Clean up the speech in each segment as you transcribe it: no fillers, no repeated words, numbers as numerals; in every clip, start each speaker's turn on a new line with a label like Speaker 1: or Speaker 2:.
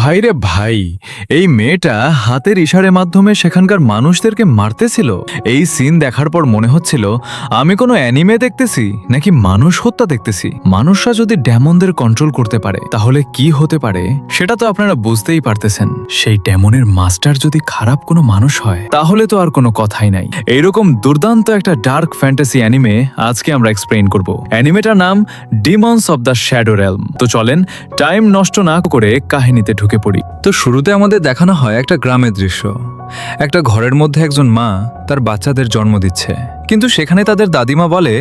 Speaker 1: ভাইরে ভাই, এই মেয়েটা হাতের ইশারের মাধ্যমে সেখানকার মানুষদেরকে মারতেছিল। এই সিন দেখার পর মনে হচ্ছিল আমি কোনো অ্যানিমে দেখতেছি নাকি মানুষ হত্যা দেখতেছি। মানুষরা যদি ডেমনদের কন্ট্রোল করতে পারে তাহলে কি হতে পারে সেটা তো আপনারা বুঝতেই পারতেছেন। সেই ডেমনের মাস্টার যদি খারাপ কোনো মানুষ হয় তাহলে তো আর কোনো কথাই নাই। এইরকম দুর্দান্ত একটা ডার্ক ফ্যান্টাসি অ্যানিমে আজকে আমরা এক্সপ্লেইন করব। অ্যানিমেটার নাম demons of the shadow realm. তো চলেন টাইম নষ্ট না করে কাহিনীতে ঢুকে পড়ি।
Speaker 2: তো শুরুতে আমাদের দেখানো হয় একটা গ্রামের দৃশ্য। একটা ঘরের মধ্যে একজন মা তার বাচ্চাদের জন্ম দিচ্ছে, কিন্তু সেখানে তাদের দাদিমা বলে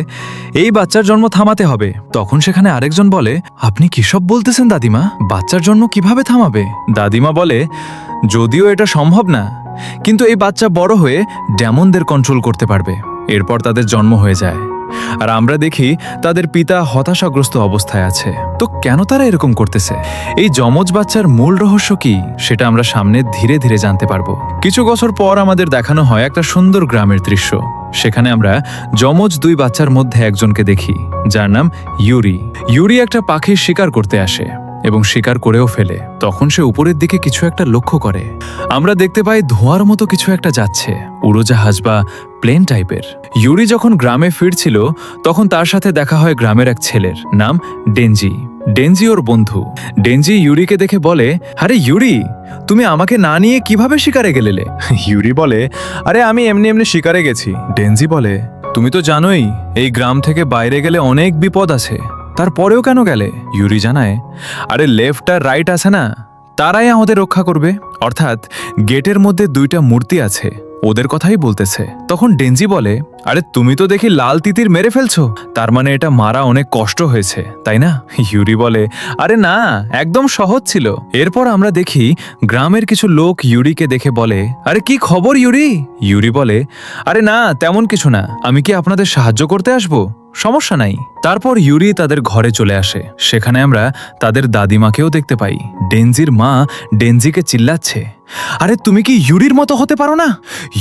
Speaker 2: এই বাচ্চার জন্ম থামাতে হবে। তখন সেখানে আরেকজন বলে, আপনি কি সব বলতেছেন দাদিমা, বাচ্চার জন্ম কিভাবে থামাবে?
Speaker 1: দাদিমা বলে, যদিও এটা সম্ভব না, কিন্তু এই বাচ্চা বড় হয়ে ডেমনদের কন্ট্রোল করতে পারবে। এরপর তাদের জন্ম হয়ে যায় আর আমরা দেখি তাদের পিতা হতাশাগ্রস্ত অবস্থায় আছে। তো কেন তারা এরকম করতেছে? এই যমজ বাচ্চার মূল রহস্য কি সেটা আমরা সামনে ধীরে ধীরে জানতে পারবো। কিছু বছর পর আমাদের দেখানো হয় একটা সুন্দর গ্রামের দৃশ্য। সেখানে আমরা যমজ দুই বাচ্চার মধ্যে একজনকে দেখি যার নাম ইউরি। ইউরি একটা পাখির শিকার করতে আসে এবং শিকার করেও ফেলে। তখন সে উপরের দিকে কিছু একটা লক্ষ্য করে। আমরা দেখতে পাই ধোঁয়ার মতো কিছু একটা যাচ্ছে, উড়োজাহাজ বা প্লেন টাইপের। ইউরি যখন গ্রামে ফিরছিল তখন তার সাথে দেখা হয় গ্রামের এক ছেলের নাম ডেনজি। ডেনজি ওর বন্ধু। ডেনজি ইউরিকে দেখে বলে, আরে ইউরি, তুমি আমাকে না নিয়ে কিভাবে শিকারে গেলে? ইউরি বলে, আরে আমি এমনি এমনি শিকারে গেছি। ডেনজি বলে, তুমি তো জানোই এই গ্রাম থেকে বাইরে গেলে অনেক বিপদ আছে, তারপরেও কেন গেলে? ইউরি জানায়, আরে লেফট আর রাইট আছে না, তারাই আমাদের রক্ষা করবে। অর্থাৎ গেটের মধ্যে দুইটা মূর্তি আছে, ওদের কথাই বলতেছে। তখন ডেনজি বলে, আরে তুমি তো দেখি লাল তিতির মেরে ফেলছো, তার মানে এটা মারা অনেক কষ্ট হয়েছে, তাই না? ইউরি বলে, আরে না, একদম সহজ ছিল। এরপর আমরা দেখি গ্রামের কিছু লোক ইউরিকে দেখে বলে, আরে কি খবর ইউরি? ইউরি বলে, আরে না, তেমন কিছু না, আমি কি আপনাদের সাহায্য করতে আসবো? সমস্যা নাই। তারপর ইউরি তাদের ঘরে চলে আসে। সেখানে আমরা তাদের দাদিমাকেও দেখতে পাই। ডেনজির মা ডেনজিকে চিল্লাচ্ছে, আরে তুমি কি ইউরির মতো হতে পারো না?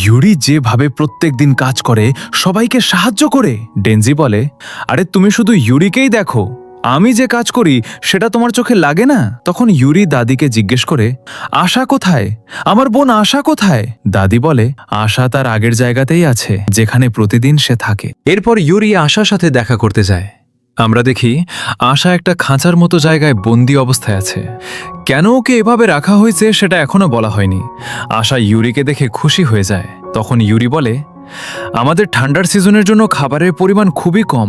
Speaker 1: ইউরি যেভাবে প্রত্যেক দিন কাজ করে, সবাইকে সাহায্য করে। ডেনজি বলে, আরে তুমি শুধু ইউরিকেই দেখো, আমি যে কাজ করি সেটা তোমার চোখে লাগে না? তখন ইউরি দাদিকে জিজ্ঞেস করে, আশা কোথায়? আমার বোন আশা কোথায়? দাদি বলে, আশা তার আগের জায়গাতেই আছে, যেখানে প্রতিদিন সে থাকে। এরপর ইউরি আশার সাথে দেখা করতে যায়। আমরা দেখি আশা একটা খাঁচার মতো জায়গায় বন্দি অবস্থায় আছে। কেন ওকে এভাবে রাখা হয়েছে সেটা এখনো বলা হয়নি। আশা ইউরিকে দেখে খুশি হয়ে যায়। তখন ইউরি বলে, আমাদের ঠান্ডার সিজনের জন্য খাবারের পরিমাণ খুবই কম,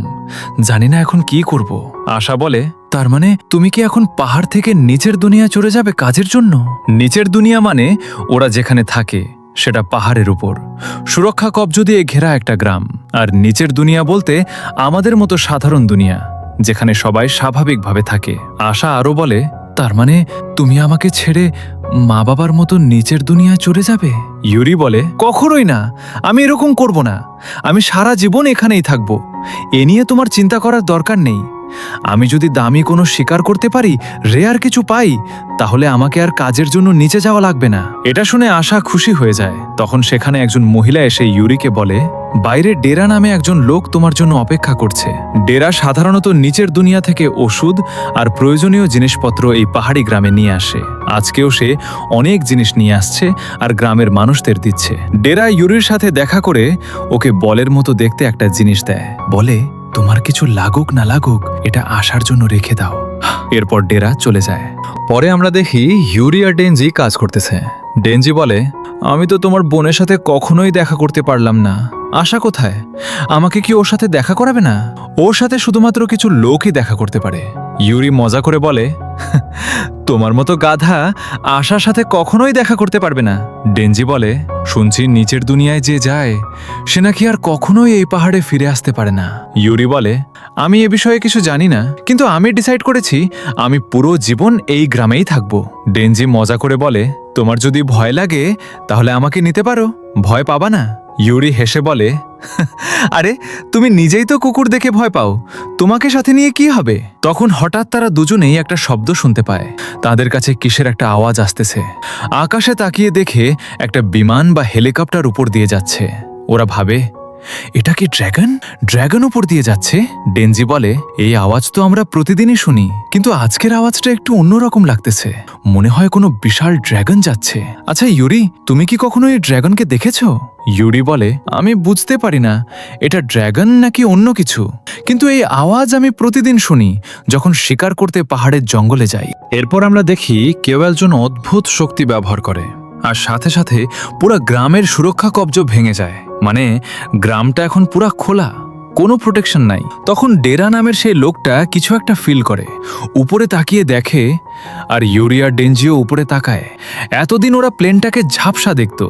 Speaker 1: জানি না এখন কি করব। আশা বলে, তার মানে তুমি কি এখন পাহাড় থেকে নিচের দুনিয়া চলে যাবে কাজের জন্য? নিচের দুনিয়া মানে ওরা যেখানে থাকে সেটা পাহাড়ের উপর সুরক্ষা কবচ দিয়ে ঘেরা একটা গ্রাম। আর নিচের দুনিয়া বলতে আমাদের মতো সাধারণ দুনিয়া, যেখানে সবাই স্বাভাবিকভাবে থাকে। আশা আরো বলে, তার মানে তুমি আমাকে ছেড়ে মা বাবার মতো নিচের দুনিয়ায় চলে যাবে? ইউরি বলে, কখনোই না, আমি এরকম করব না, আমি সারা জীবন এখানেই থাকব, এ নিয়ে তোমার চিন্তা করার দরকার নেই। আমি যদি দামি কোনো শিকার করতে পারি, রেয়ার কিছু পাই, তাহলে আমাকে আর কাজের জন্য নিচে যাওয়া লাগবে না। এটা শুনে আশা খুশি হয়ে যায়। তখন সেখানে একজন মহিলা এসে ইউরিকে বলে, বাইরে ডেরা নামে একজন লোক তোমার জন্য অপেক্ষা করছে। ডেরা সাধারণত নিচের দুনিয়া থেকে ওষুধ আর প্রয়োজনীয় জিনিসপত্র এই পাহাড়ি গ্রামে নিয়ে আসে। আজকেও সে অনেক জিনিস নিয়ে আসছে আর গ্রামের মানুষদের দিচ্ছে। ডেরা ইউরির সাথে দেখা করে ওকে বলের মতো দেখতে একটা জিনিস দেয়। বলে, তোমার কিছু লাগুক না লাগুক, এটা আসার জন্য রেখে দাও। এরপর ডেরা চলে যায়। পরে আমরা দেখি ইউরি আর ডেনজি কাজ করতেছে। ডেনজি বলে, আমি তো তোমার বোনের সাথে কখনোই দেখা করতে পারলাম না, আশা কোথায়? আমাকে কি ওর সাথে দেখা করাবে না? ওর সাথে শুধুমাত্র কিছু লোকই দেখা করতে পারে। ইউরি মজা করে বলে, তোমার মতো গাধা আশার সাথে কখনোই দেখা করতে পারবে না। ডেনজি বলে, শুনছি নিচের দুনিয়ায় যে যায় সে নাকি আর কখনোই এই পাহাড়ে ফিরে আসতে পারে না। ইউরি বলে, আমি এ বিষয়ে কিছু জানি না, কিন্তু আমি ডিসাইড করেছি আমি পুরো জীবন এই গ্রামেই থাকবো। ডেনজি মজা করে বলে, তোমার যদি ভয় লাগে তাহলে আমাকে নিতে পারো, ভয় পাবা না। ইউরি হেসে বলে, আরে তুমি নিজেই তো কুকুর দেখে ভয় পাও, তোমাকে সাথে নিয়ে কি হবে? তখন হঠাৎ তারা দুজনেই একটা শব্দ শুনতে পায়। তাদের কাছে কিসের একটা আওয়াজ আসতেছে। আকাশে তাকিয়ে দেখে একটা বিমান বা হেলিকপ্টার উপর দিয়ে যাচ্ছে। ওরা ভাবে, এটা কি ড্রাগন? ড্রাগন উপর দিয়ে যাচ্ছে? ডেনজি বলে, এই আওয়াজ তো আমরা প্রতিদিনই শুনি, কিন্তু আজকের আওয়াজটা একটু অন্যরকম লাগতেছে। মনে হয় কোনো বিশাল ড্রাগন যাচ্ছে। আচ্ছা ইউরি, তুমি কি কখনো এই ড্রাগনকে দেখেছো? ইউরি বলে, আমি বুঝতে পারি না এটা ড্রাগন নাকি অন্য কিছু, কিন্তু এই আওয়াজ আমি প্রতিদিন শুনি যখন শিকার করতে পাহাড়ের জঙ্গলে যাই। এরপর আমরা দেখি কেউ একজন অদ্ভুত শক্তি ব্যবহার করে, আর সাথে সাথে পুরো গ্রামের সুরক্ষা কবজ ভেঙে যায়। মানে গ্রামটা এখন পুরা খোলা, কোনো প্রোটেকশন নাই। তখন ডেরা নামের সেই লোকটা কিছু একটা ফিল করে, উপরে তাকিয়ে দেখে, আর ইউরিয়া ডেনজিও উপরে তাকায়। এতদিন ওরা প্লেনটাকে ঝাপসা দেখত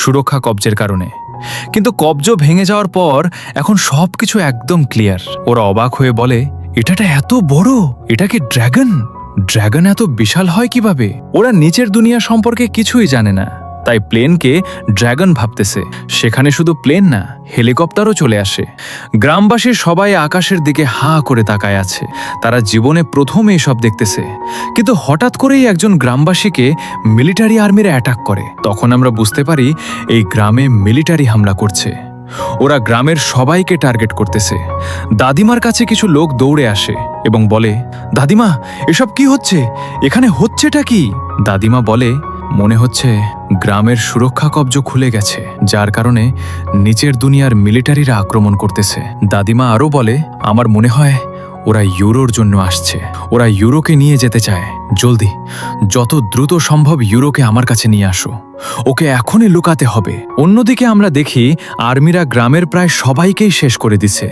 Speaker 1: সুরক্ষা কবজের কারণে, কিন্তু কবজ ভেঙে যাওয়ার পর এখন সবকিছু একদম ক্লিয়ার। ওরা অবাক হয়ে বলে, এটাটা এত বড়, এটা কি ড্রাগন? ড্রাগন এত বিশাল হয় কিভাবে? ওরা নিচের দুনিয়া সম্পর্কে কিছুই জানে না, তাই প্লেনকে ড্রাগন ভাবতেছে। সেখানে শুধু প্লেন না, হেলিকপ্টারও চলে আসে। গ্রামবাসী সবাই আকাশের দিকে হাঁ করে তাকায় আছে, তারা জীবনে প্রথম এসব দেখতেছে। কিন্তু হঠাৎ করেই একজন গ্রামবাসীকে মিলিটারি আর্মিরা অ্যাটাক করে। তখন আমরা বুঝতে পারি এই গ্রামে মিলিটারি হামলা করছে। ওরা গ্রামের সবাইকে টার্গেট করতেছে। দাদিমার কাছে কিছু লোক দৌড়ে আসে এবং বলে, দাদিমা, এসব কি হচ্ছে? এখানে হচ্ছেটা কি? দাদিমা বলে, মনে হচ্ছে গ্রামের সুরক্ষা কবজ খুলে গেছে, যার কারণে নিচের দুনিয়ার মিলিটারিরা আক্রমণ করতেছে। দাদিমা আরও বলে, আমার মনে হয় ওরা ইউরোর জন্য আসছে। ওরা ইউরোকে নিয়ে যেতে চায়। জলদি, যত দ্রুত সম্ভব ইউরোকে আমার কাছে নিয়ে আসো, ওকে এখনই লুকাতে হবে। অন্যদিকে আমরা দেখি আর্মিরা গ্রামের প্রায় সবাইকেই শেষ করে দিছে।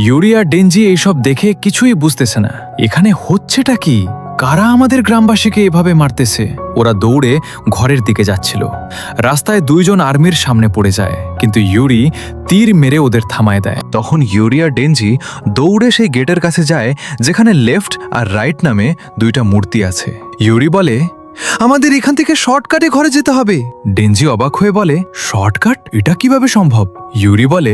Speaker 1: ইউরিয়া ডেনজি এইসব দেখে কিছুই বুঝতেছে না, এখানে হচ্ছেটা কি? কারা আমাদের গ্রামবাসীকে এভাবে মারতেছে? ওরা দৌড়ে ঘরের দিকে যাচ্ছিল। রাস্তায় দুইজন আর্মির সামনে পড়ে যায়, কিন্তু ইউরি তীর মেরে ওদের থামায় দেয়। তখন ইউরি আর ডেনজি দৌড়ে সেই গেটের কাছে যায় যেখানে লেফট আর রাইট নামে দুইটা মূর্তি আছে। ইউরি বলে, আমাদের এখান থেকে শর্টকাটে ঘরে যেতে হবে। ডেনজি অবাক হয়ে বলে, শর্টকাট? এটা কিভাবে সম্ভব? ইউরি বলে,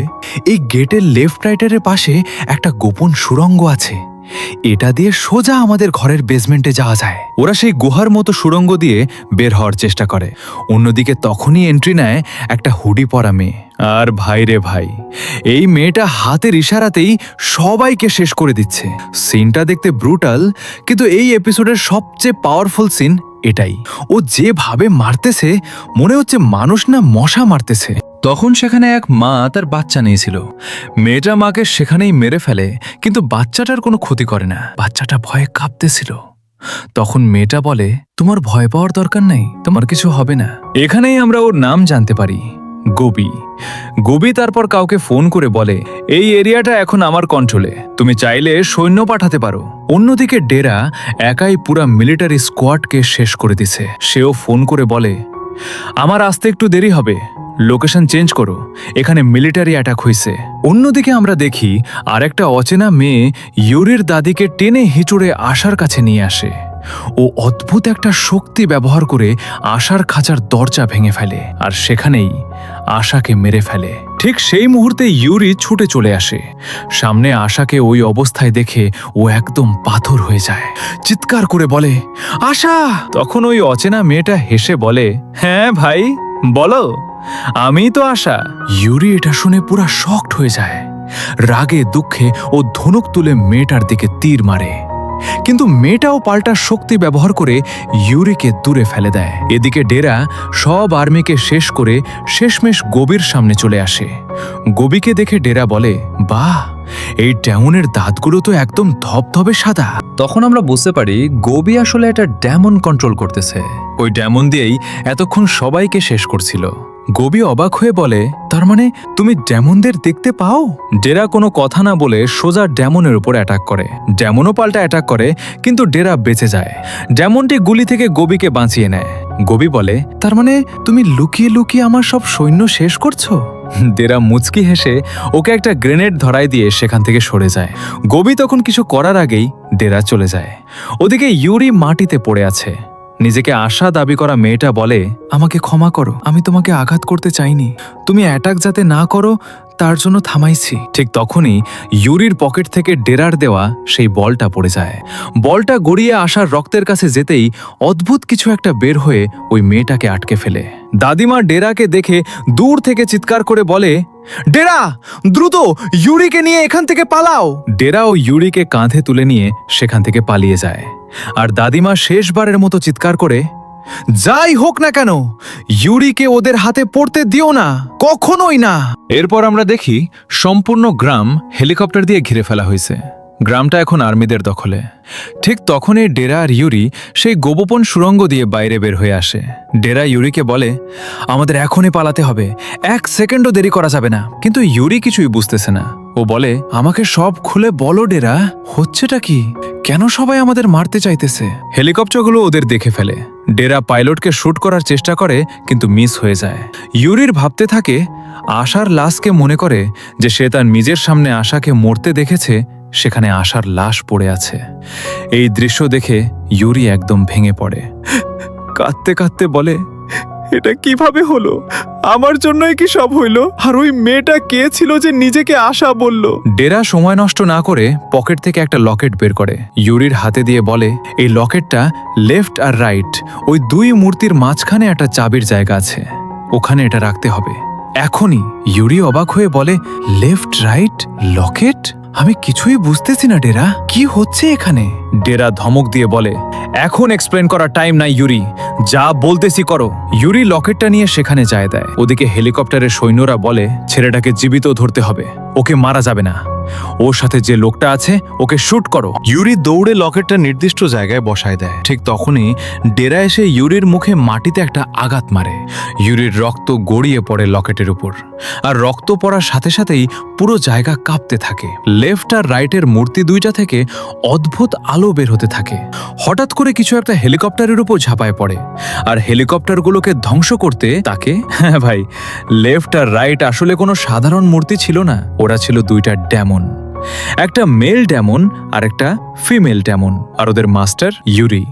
Speaker 1: এই গেটের লেফট রাইটের পাশে একটা গোপন সুড়ঙ্গ আছে, এটা দিয়ে সোজা আমাদের ঘরের বেসমেন্টে যাওয়া যায়। ওরা সেই গুহার মতো সুড়ঙ্গ দিয়ে বের হওয়ার চেষ্টা করে। অন্যদিকে তখনই এন্ট্রি নেয় একটা হুডি পরা মেয়ে। আর ভাই রে ভাই, এই মেয়েটা হাতের ইশারাতেই সবাইকে শেষ করে দিচ্ছে। সিনটা দেখতে ব্রুটাল, কিন্তু এই এপিসোডের সবচেয়ে পাওয়ারফুল সিন এটাই। ও যেভাবে মারতেছে মনে হচ্ছে মানুষ না মশা মারতেছে। তখন সেখানে এক মা তার বাচ্চা নিয়েছিল। মেয়েটা মাকে সেখানেই মেরে ফেলে, কিন্তু বাচ্চাটার কোনো ক্ষতি করে না। বাচ্চাটা ভয়ে কাঁপতেছিল। তখন মেয়েটা বলে, তোমার ভয় পাওয়ার দরকার নেই, তোমার কিছু হবে না। এখানেই আমরা ওর নাম জানতে পারি, গোবি। গোবি তারপর কাউকে ফোন করে বলে, এই এরিয়াটা এখন আমার কন্ট্রোলে, তুমি চাইলে সৈন্য পাঠাতে পারো। অন্যদিকে ডেরা একাই পুরা মিলিটারি স্কোয়াডকে শেষ করে দিছে। সেও ফোন করে বলে, আমার আসতে একটু দেরি হবে, লোকেশন চেঞ্জ করো, এখানে মিলিটারি অ্যাটাক হয়েছে। অন্যদিকে আমরা দেখি আরেকটা অচেনা মেয়ে ইউরির দাদিকে টেনে হিঁচড়ে আশার কাছে নিয়ে আসে। ও অদ্ভুত একটা শক্তি ব্যবহার করে আশার খাঁচার দরজা ভেঙে ফেলে, আর সেখানেই আশাকে মেরে ফেলে। ঠিক সেই মুহূর্তে ইউরি ছুটে চলে আসে। সামনে আশাকে ওই অবস্থায় দেখে ও একদম পাথর হয়ে যায়, চিৎকার করে বলে, আশা! তখন ওই অচেনা মেয়েটা হেসে বলে, হ্যাঁ ভাই বলো, আমি তো আশা। ইউরি এটা শুনে পুরা শকড হয়ে যায়। রাগে দুঃখে ও ধনুক তুলে মেয়েটার দিকে তীর মারে, কিন্তু মেয়েটাও পাল্টা শক্তি ব্যবহার করে ইউরিকে দূরে ফেলে দেয়। এদিকে ডেরা সব আর্মিকে শেষ করে শেষমেশ গোবির সামনে চলে আসে। গোবিকে দেখে ডেরা বলে, বাহ, এই ড্যামনের দাঁতগুলো তো একদম ধবধবে সাদা। তখন আমরা বুঝতে পারি গোবি আসলে একটা ড্যামন কন্ট্রোল করতেছে। ওই ড্যামন দিয়েই এতক্ষণ সবাইকে শেষ করছিল। গোবি অবাক হয়ে বলে, তার মানে তুমি ড্যামনদের দেখতে পাও? ডেরা কোনো কথা না বলে সোজা ড্যামনের উপর অ্যাটাক করে। ড্যামনও পাল্টা অ্যাটাক করে, কিন্তু ডেরা বেঁচে যায়। ড্যামনটি গুলি থেকে গোবিকে বাঁচিয়ে নেয়। গোবি বলে, তার মানে তুমি লুকিয়ে লুকিয়ে আমার সব সৈন্য শেষ করছো? ডেরা মুচকি হেসে ওকে একটা গ্রেনেড ধরায় দিয়ে সেখান থেকে সরে যায়। গোবি তখন কিছু করার আগেই ডেরা চলে যায়। ওদিকে ইউরি মাটিতে পড়ে আছে। নিজেকে আশা দাবি করা মেয়েটা বলে, আমাকে ক্ষমা করো, আমি তোমাকে আঘাত করতে চাইনি, তুমি অ্যাটাক যাতে না করো তার জন্য থামাইছি। ঠিক তখনই ইউরির পকেট থেকে ডেরার দেওয়া সেই বলটা পড়ে যায়। বলটা গড়িয়ে আসার রক্তের কাছে যেতেই অদ্ভুত কিছু একটা বের হয়ে ওই মেয়েটাকে আটকে ফেলে। দাদিমা ডেরাকে দেখে দূর থেকে চিৎকার করে বলে, ডেরা, দ্রুত ইউরিকে নিয়ে এখান থেকে পালাও। ডেরা ও ইউরিকে কাঁধে তুলে নিয়ে সেখান থেকে পালিয়ে যায়। আর দাদিমা শেষবারের মতো চিৎকার করে, যাই হোক না কেন, ইউরিকে ওদের হাতে পড়তে দিও না, কখনোই না। এরপর আমরা দেখি সম্পূর্ণ গ্রাম হেলিকপ্টার দিয়ে ঘিরে ফেলা হয়েছে। গ্রামটা এখন আর্মিদের দখলে। ঠিক তখনই ডেরা আর ইউরি সেই গোপন সুড়ঙ্গ দিয়ে বাইরে বের হয়ে আসে। ডেরা ইউরিকে বলে, আমাদের এখনই পালাতে হবে, 1 সেকেন্ডও দেরি করা যাবে না। কিন্তু ইউরি কিছুই বুঝতেছে না। ও বলে, আমাকে সব খুলে বলো ডেরা, হচ্ছেটা কি? কেন সবাই আমাদের মারতে চাইতেছে? হেলিকপ্টারগুলো ওদের দেখে ফেলে। ডেরা পাইলটকে শুট করার চেষ্টা করে, কিন্তু মিস হয়ে যায়। ইউরির ভাবতে থাকে, আশার লাশকে মনে করে যে সে তার নিজের সামনে আশাকে মরতে দেখেছে, সেখানে আশার লাশ পড়ে আছে। এই দৃশ্য দেখে ইউরি একদম ভেঙে পড়ে। কাঁদতে কাঁদতে বলে, এটা কিভাবে হলো? আমার জন্যই কি সব হইল? আর ওই মেয়েটা কে ছিল যে নিজেকে আশা বলল? ডেরা সময় নষ্ট না করে পকেট থেকে একটা লকেট বের করে ইউরির হাতে দিয়ে বলে, এই লকেটটা লেফট আর রাইট, ওই 2 মূর্তির মাঝখানে একটা চাবির জায়গা আছে, ওখানে এটা রাখতে হবে এখনই। ইউরি অবাক হয়ে বলে, লেফট রাইট লকেট? আমি কিছুই বুঝতেছি না ডেরা, কি হচ্ছে এখানে? ডেরা ধমক দিয়ে বলে, এখন এক্সপ্লেন করার টাইম নাই ইউরি, যা বলতেছি করো। ইউরি লকেটটা নিয়ে সেখানে যায় দেয়। ওদিকে হেলিকপ্টারের সৈন্যরা বলে, ছেলেটাকে জীবিত ধরতে হবে, ওকে মারা যাবে না, ওর সাথে যে লোকটা আছে ওকে শুট করো। ইউরি দৌড়ে লকেটটা নির্দিষ্ট জায়গায় বসায় দেয়। ঠিক তখনই ডেরা এসে ইউরির মুখে মাটিতে একটা আঘাত মারে। ইউরির রক্ত গড়িয়ে পড়ে লকেটের উপর, আর রক্ত পড়ার সাথে সাথেই পুরো জায়গা কাঁপতে থাকে। লেফট আর রাইটের মূর্তি দুইটা থেকে অদ্ভুত আলো বের হতে থাকে। হঠাৎ করে কিছু একটা হেলিকপ্টারের উপর ঝাঁপায় পড়ে, আর হেলিকপ্টারগুলোকে ধ্বংস করতে তাকে, হ্যাঁ ভাই, লেফট আর রাইট আসলে কোনো সাধারণ মূর্তি ছিল না, ওরা ছিল 2টা ডেমন। একটা মেল ডেমন আর একটা ফিমেল ডেমন, আর ওদের মাস্টার ইউরি।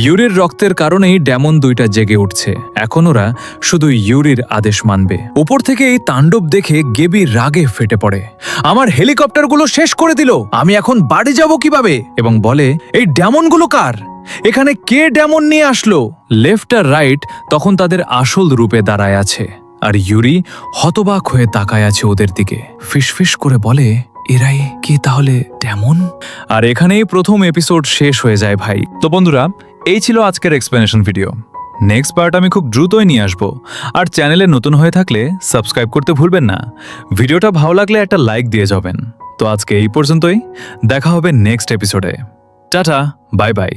Speaker 1: ইউরির রক্তের কারণেই ডেমন 2টা জেগে উঠছে। এখন ওরা শুধু ইউরির আদেশ মানবে। উপর থেকে এই তাণ্ডব দেখে গেবি রাগে ফেটে পড়ে, আমার হেলিকপ্টারগুলো শেষ করে দিল, আমি এখন বাড়ি যাব কিভাবে? এবং বলে, এই ডেমনগুলো কার? এখানে কে ডেমন নিয়ে আসলো? লেফট আর রাইট তখন তাদের আসল রূপে দাঁড়ায় আছে, আর ইউরি হতবাক হয়ে তাকায় আছে ওদের দিকে। ফিসফিস করে বলে, এরাই কি তাহলে ডেমন? আর এখানেই প্রথম এপিসোড শেষ হয়ে যায় ভাই। তো বন্ধুরা, এই ছিল আজকের এক্সপ্লেনেশন ভিডিও। নেক্সট পার্ট আমি খুব দ্রুতই নিয়ে আসবো। আর চ্যানেলে নতুন হয়ে থাকলে সাবস্ক্রাইব করতে ভুলবেন না। ভিডিওটা ভালো লাগলে একটা লাইক দিয়ে যাবেন। তো আজকে এই পর্যন্তই, দেখা হবে নেক্সট এপিসোডে। Tata, bye bye.